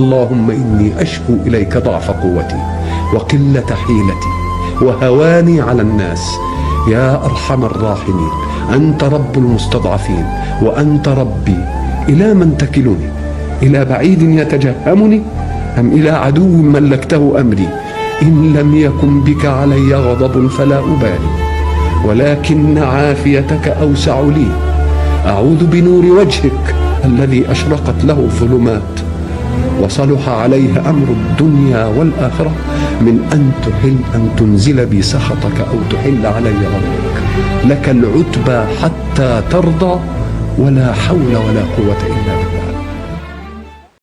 اللهم إني أشكو إليك ضعف قوتي وقلة حيلتي وهواني على الناس. يا أرحم الراحمين، أنت رب المستضعفين وأنت ربي. إلى من تكلني؟ إلى بعيد يتجهمني أم إلى عدو ملكته أمري؟ إن لم يكن بك علي غضب فلا أبالي، ولكن عافيتك أوسع لي. أعوذ بنور وجهك الذي أشرقت له الظلمات وصلح عليه أمر الدنيا والآخرة من أن تنزل بي سخطك أو تحل علي غضبك. لك العتبى حتى ترضى، ولا حول ولا قوة إلا بك.